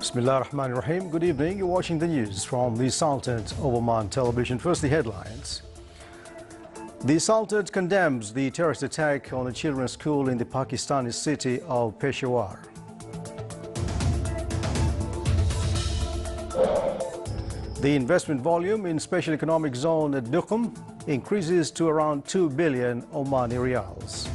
Bismillah ar-Rahman ar-Rahim. Good evening. You're watching the news from the Sultanate of Oman television. First, the headlines. The Sultanate condemns the terrorist attack on a children's school in the Pakistani city of Peshawar. The investment volume in special economic zone at Duqm increases to around 2 billion Omani riyals.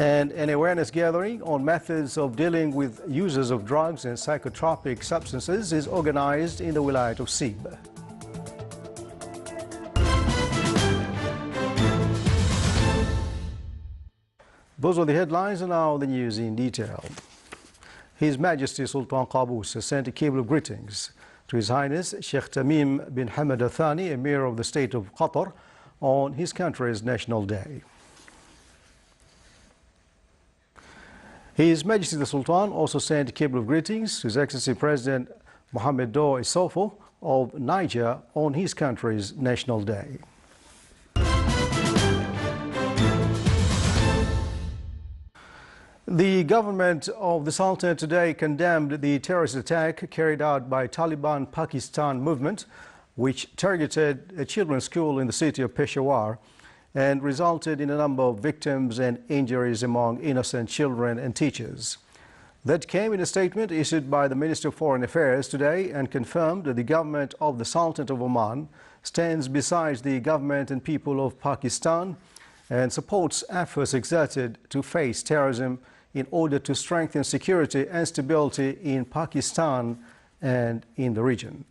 And an awareness gathering on methods of dealing with users of drugs and psychotropic substances is organized in the Wilayat of Sib. Those are the headlines, and now the news in detail. His Majesty Sultan Qaboos has sent a cable of greetings to His Highness Sheikh Tamim bin Hamad Al Thani, Emir of the State of Qatar, on his country's National Day. His Majesty the Sultan also sent a cable of greetings to His Excellency President Mohamed Dow Issoufou of Niger on his country's National Day. The government of the Sultanate today condemned the terrorist attack carried out by Taliban Pakistan movement, which targeted a children's school in the city of Peshawar and resulted in a number of victims and injuries among innocent children and teachers. That came in a statement issued by the Minister of Foreign Affairs today and confirmed that the government of the Sultanate of Oman stands beside the government and people of Pakistan and supports efforts exerted to face terrorism in order to strengthen security and stability in Pakistan and in the region.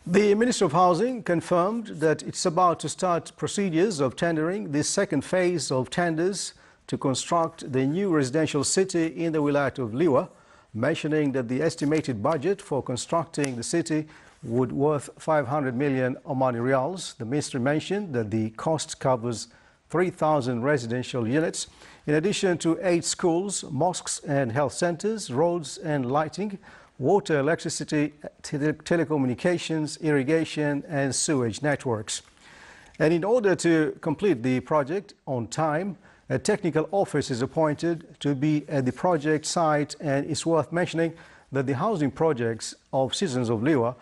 The Minister of Housing confirmed that it's about to start procedures of tendering the second phase of tenders to construct the new residential city in the Wilayat of Liwa, mentioning that the estimated budget for constructing the city would worth 500 million Omani riyals. The ministry mentioned that the cost covers 3,000 residential units, in addition to 8 schools, mosques and health centers, roads and lighting, water, electricity, telecommunications, irrigation and sewage networks. And in order to complete the project on time, a technical office is appointed to be at the project site, and it's worth mentioning that the housing projects of Citizens of Liwa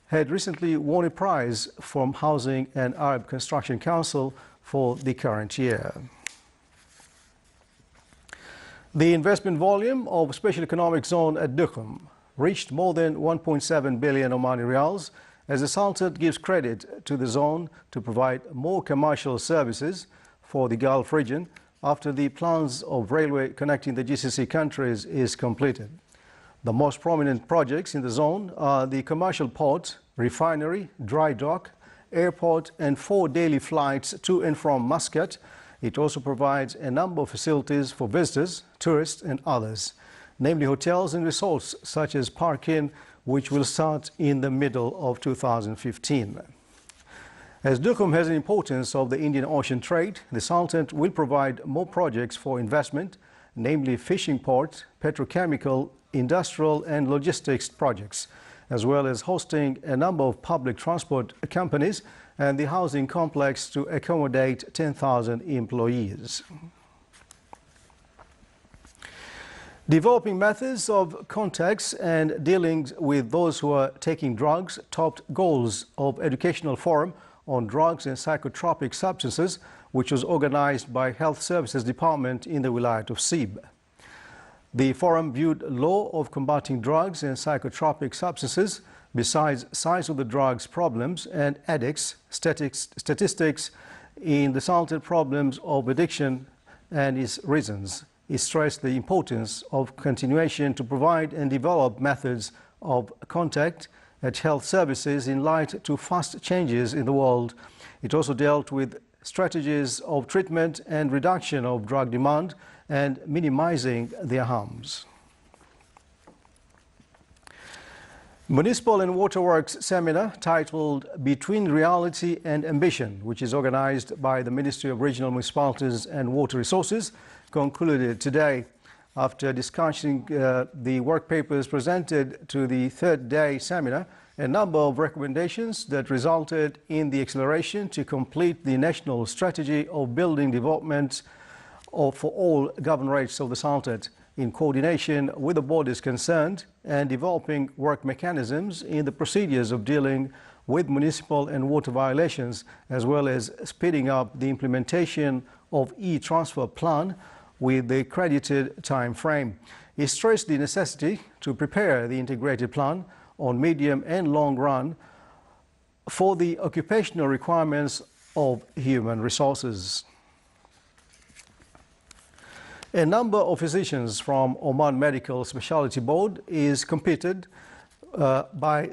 had recently won a prize from Housing and Arab Construction Council for the current year. The investment volume of Special Economic Zone at Duqm reached more than 1.7 billion Omani riyals as the Sultanate gives credit to the zone to provide more commercial services for the Gulf region after the plans of railway connecting the GCC countries is completed. The most prominent projects in the zone are the commercial port, refinery, dry dock, airport and 4 daily flights to and from Muscat. It also provides a number of facilities for visitors, tourists and others, namely hotels and resorts such as Park Inn, which will start in the middle of 2015. As Duqm has an importance of the Indian Ocean trade, the Sultanate will provide more projects for investment, namely fishing port, petrochemical, industrial and logistics projects, as well as hosting a number of public transport companies and the housing complex to accommodate 10,000 employees. Developing methods of contacts and dealing with those who are taking drugs topped goals of Educational Forum on Drugs and Psychotropic Substances, which was organized by Health Services Department in the Wilayat of Sib. The forum viewed law of combating drugs and psychotropic substances, besides size of the drugs problems and addicts, statistics in the Sultanate problems of addiction and its reasons. It stressed the importance of continuation to provide and develop methods of contact at health services in light to fast changes in the world. It also dealt with strategies of treatment and reduction of drug demand and minimizing their harms. Municipal and Waterworks seminar titled Between Reality and Ambition, which is organized by the Ministry of Regional Municipalities and Water Resources, concluded today. After discussing the work papers presented to the third day seminar, a number of recommendations that resulted in the acceleration to complete the national strategy of building development for all governorates of the Sultanate in coordination with the bodies concerned and developing work mechanisms in the procedures of dealing with municipal and water violations, as well as speeding up the implementation of e-transfer plan with the credited time frame. He stressed the necessity to prepare the integrated plan on medium and long run for the occupational requirements of human resources. A number of physicians from Oman Medical Specialty Board is competed by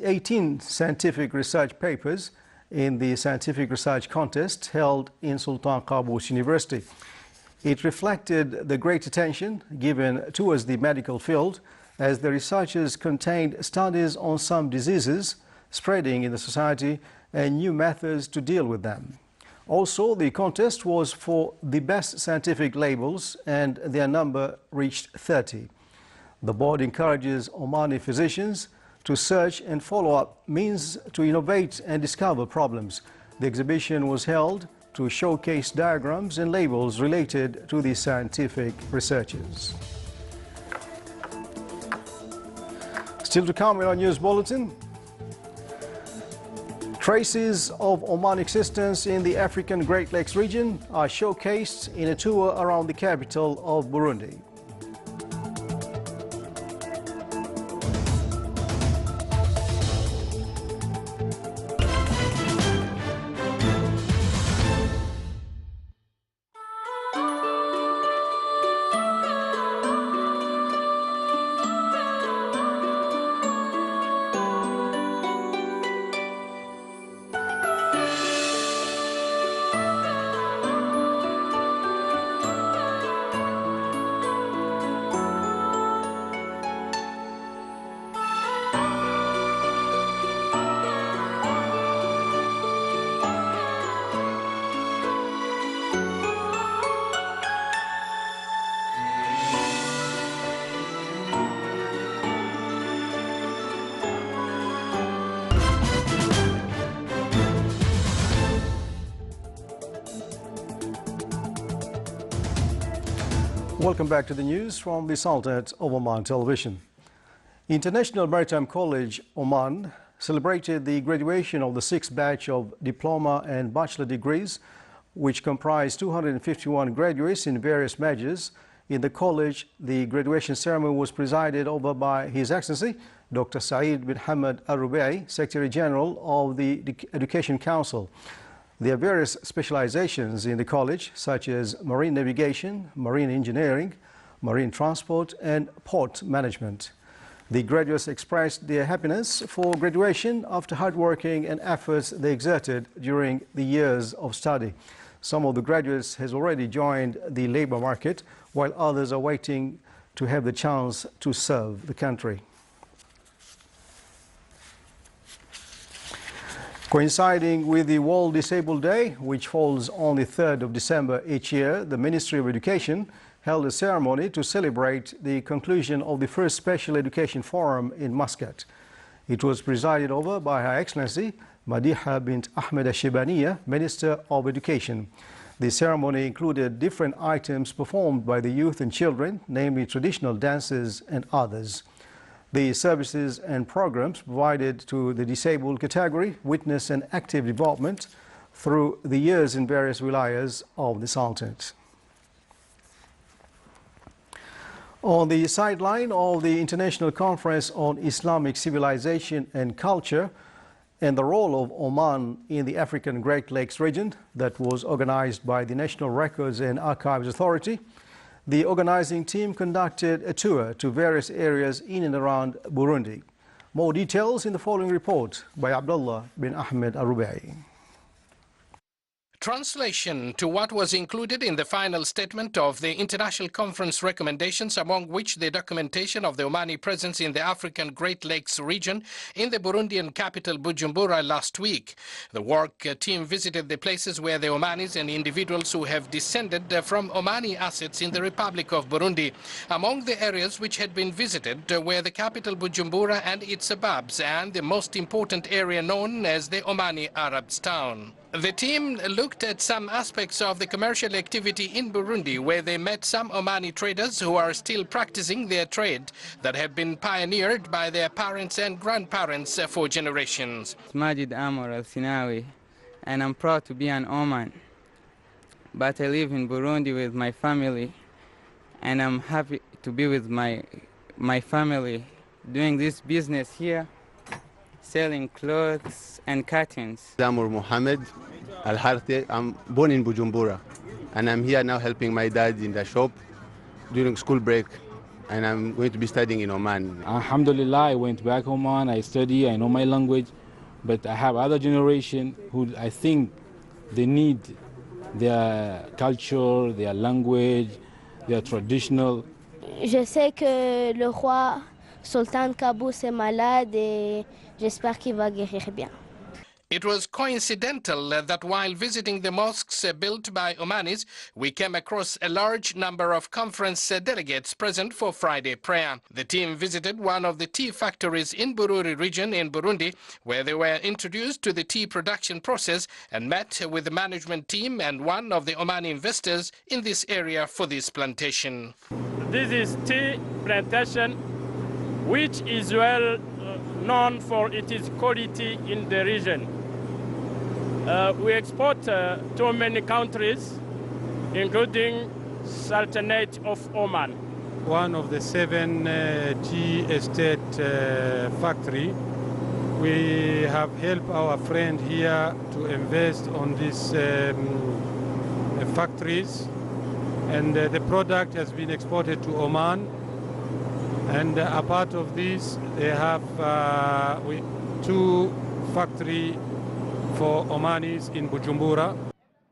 18 scientific research papers in the scientific research contest held in Sultan Qaboos University. It reflected the great attention given towards the medical field as the researchers contained studies on some diseases spreading in the society and new methods to deal with them. Also, the contest was for the best scientific labels and their number reached 30. The board encourages Omani physicians to search and follow up means to innovate and discover problems. The exhibition was held to showcase diagrams and labels related to the scientific researches. Still to come in our news bulletin, traces of Oman existence in the African Great Lakes region are showcased in a tour around the capital of Burundi. Welcome back to the news from the Sultanate of Oman Television. International Maritime College Oman celebrated the graduation of the 6th batch of diploma and bachelor degrees, which comprised 251 graduates in various majors. In the college, the graduation ceremony was presided over by His Excellency Dr. Saeed bin Hamad Al-Rubai, Secretary General of the Education Council. There are various specializations in the college, such as marine navigation, marine engineering, marine transport, and port management. The graduates expressed their happiness for graduation after hard working and efforts they exerted during the years of study. Some of the graduates has already joined the labor market, while others are waiting to have the chance to serve the country. Coinciding with the World Disabled Day, which falls on the 3rd of December each year, the Ministry of Education held a ceremony to celebrate the conclusion of the first Special Education Forum in Muscat. It was presided over by Her Excellency Madiha bint Ahmed Ashibaniya, Minister of Education. The ceremony included different items performed by the youth and children, namely traditional dances and others. The services and programs provided to the disabled category witnessed an active development through the years in various wilayas of the Sultanate. On the sideline of the International Conference on Islamic Civilization and Culture and the role of Oman in the African Great Lakes region that was organized by the National Records and Archives Authority, the organizing team conducted a tour to various areas in and around Burundi. More details in the following report by Abdullah bin Ahmed Al-Rubai. Translation to what was included in the final statement of the International Conference recommendations, among which the documentation of the Omani presence in the African Great Lakes region in the Burundian capital Bujumbura last week. The work team visited the places where the Omanis and individuals who have descended from Omani assets in the Republic of Burundi. Among the areas which had been visited were the capital Bujumbura and its suburbs, and the most important area known as the Omani Arabs town. The team looked looked at some aspects of the commercial activity in Burundi, where they met some Omani traders who are still practicing their trade that have been pioneered by their parents and grandparents for generations. Majid Amor Al-Sinawi, and I'm proud to be an Oman. But I live in Burundi with my family, and I'm happy to be with my family doing this business here, selling clothes and curtains. Amor Mohammed Al-Harthi. I'm born in Bujumbura, and I'm here now helping my dad in the shop during school break, and I'm going to be studying in Oman. Alhamdulillah, I went back Oman, I study, I know my language, but I have other generation who I think they need their culture, their language, their traditional. Je sais que le roi Sultan Qaboos est malade et j'espère qu'il va guérir bien. It was coincidental that while visiting the mosques built by Omanis, we came across a large number of conference delegates present for Friday prayer. The team visited one of the tea factories in Bururi region in Burundi, where they were introduced to the tea production process and met with the management team and one of the Omani investors in this area for this plantation. This is tea plantation, which is well known for its quality in the region. We export to many countries, including Sultanate of Oman. One of the 7 tea estate factory. We have helped our friend here to invest on these factories, and the product has been exported to Oman. And a part of this, they have 2 factories for Omanis in Bujumbura.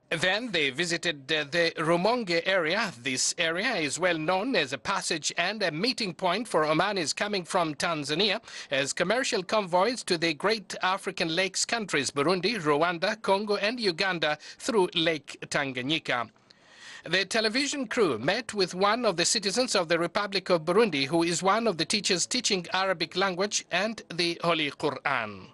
Then they visited the Rumonge area. This area is well known as a passage and a meeting point for Omanis coming from Tanzania as commercial convoys to the great African lakes countries Burundi, Rwanda, Congo and Uganda through Lake Tanganyika. The television crew met with one of the citizens of the Republic of Burundi, who is one of the teachers teaching Arabic language and the Holy Quran.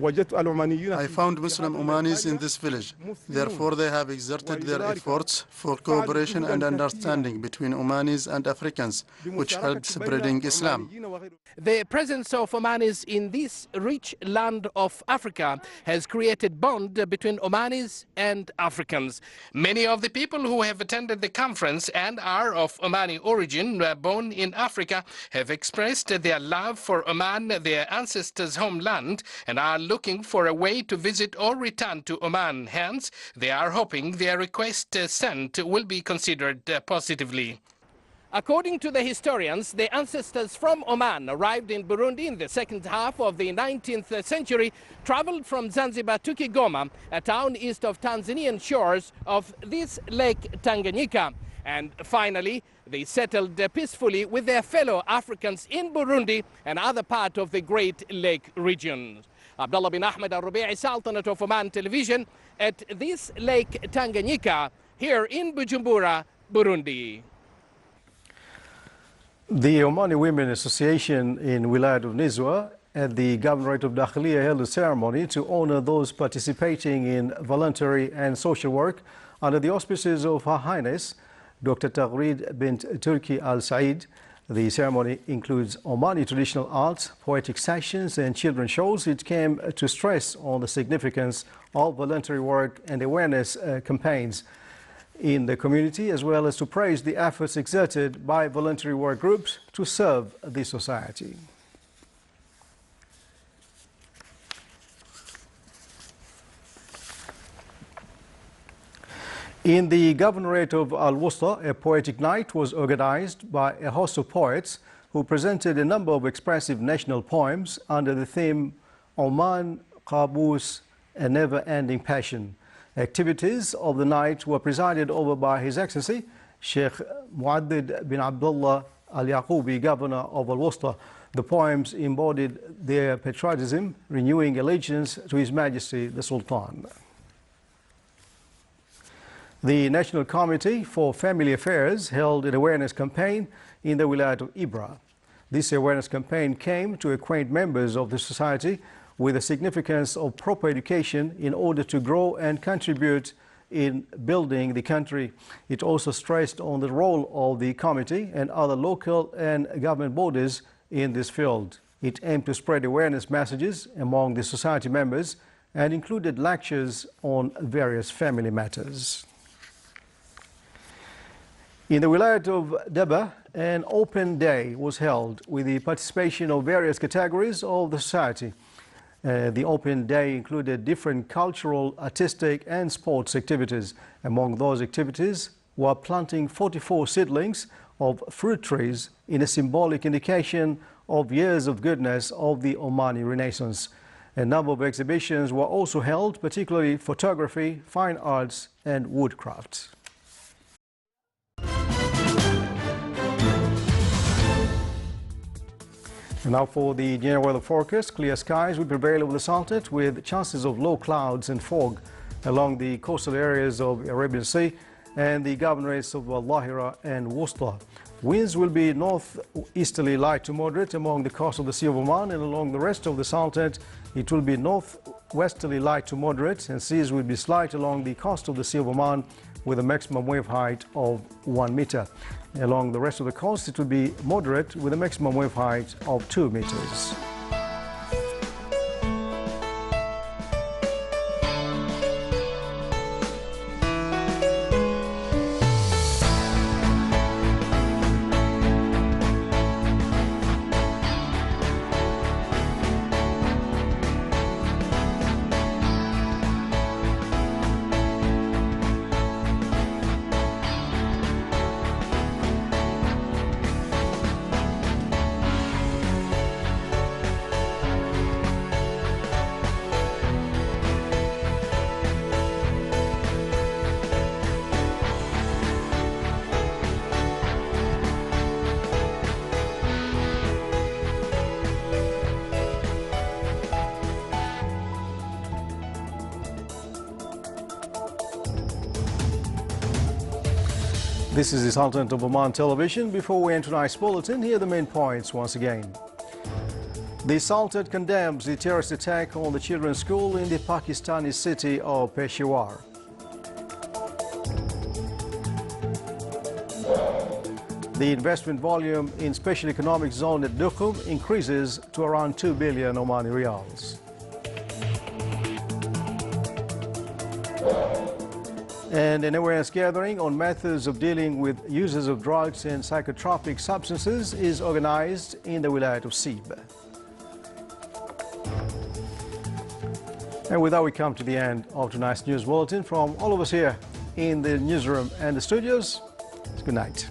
I found Muslim Omanis in this village. Therefore, they have exerted their efforts for cooperation and understanding between Omanis and Africans, which helped spreading Islam. The presence of Omanis in this rich land of Africa has created bond between Omanis and Africans. Many of the people who have attended the conference and are of Omani origin, born in Africa, have expressed their love for Oman, their ancestors' homeland, and are looking for a way to visit or return to Oman. Hence, they are hoping their request sent will be considered positively. According to the historians, the ancestors from Oman arrived in Burundi in the second half of the 19th century, traveled from Zanzibar to Kigoma, a town east of Tanzanian shores of this Lake Tanganyika. And finally, they settled peacefully with their fellow Africans in Burundi and other part of the Great Lake region. Abdullah bin Ahmed Al-Rubi'i, Sultanate of Oman Television, at this Lake Tanganyika, here in Bujumbura, Burundi. The Omani Women Association in Wilayat of Nizwa at the Governorate of Dakhiliya held a ceremony to honor those participating in voluntary and social work under the auspices of Her Highness Dr. Taghreed bint Turki Al Said. The ceremony includes Omani traditional arts, poetic sessions and children's shows. It came to stress on the significance of voluntary work and awareness campaigns in the community, as well as to praise the efforts exerted by voluntary work groups to serve the society. In the Governorate of Al-Wusta, a poetic night was organized by a host of poets who presented a number of expressive national poems under the theme Oman, Qaboos, a never-ending passion. Activities of the night were presided over by His Excellency Sheikh Muaddid bin Abdullah Al-Yaqubi, Governor of Al-Wusta. The poems embodied their patriotism, renewing allegiance to His Majesty the Sultan. The National Committee for Family Affairs held an awareness campaign in the Wilayat of Ibra. This awareness campaign came to acquaint members of the society with the significance of proper education in order to grow and contribute in building the country. It also stressed on the role of the committee and other local and government bodies in this field. It aimed to spread awareness messages among the society members and included lectures on various family matters. In the Wilayat of Daba, an open day was held with the participation of various categories of the society. The open day included different cultural, artistic and sports activities. Among those activities were planting 44 seedlings of fruit trees in a symbolic indication of years of goodness of the Omani Renaissance. A number of exhibitions were also held, particularly photography, fine arts and woodcraft. And now for the general weather forecast. Clear skies will prevail over the Sultanate with chances of low clouds and fog along the coastal areas of Arabian Sea and the governorates of Al-Lahira and Wusta. Winds will be northeasterly light to moderate along the coast of the Sea of Oman, and along the rest of the Sultanate it will be northwesterly light to moderate, and seas will be slight along the coast of the Sea of Oman with a maximum wave height of 1 meter. Along the rest of the coast it will be moderate with a maximum wave height of 2 meters. This is the Sultanate of Oman Television. Before we end tonight's bulletin, here are the main points once again. The Sultanate condemns the terrorist attack on the children's school in the Pakistani city of Peshawar. The investment volume in special economic zone at Dukhum increases to around 2 billion Omani Riyals. And an awareness gathering on methods of dealing with users of drugs and psychotropic substances is organized in the Wilayat of Sib. And with that, we come to the end of tonight's news bulletin. From all of us here in the newsroom and the studios, good night.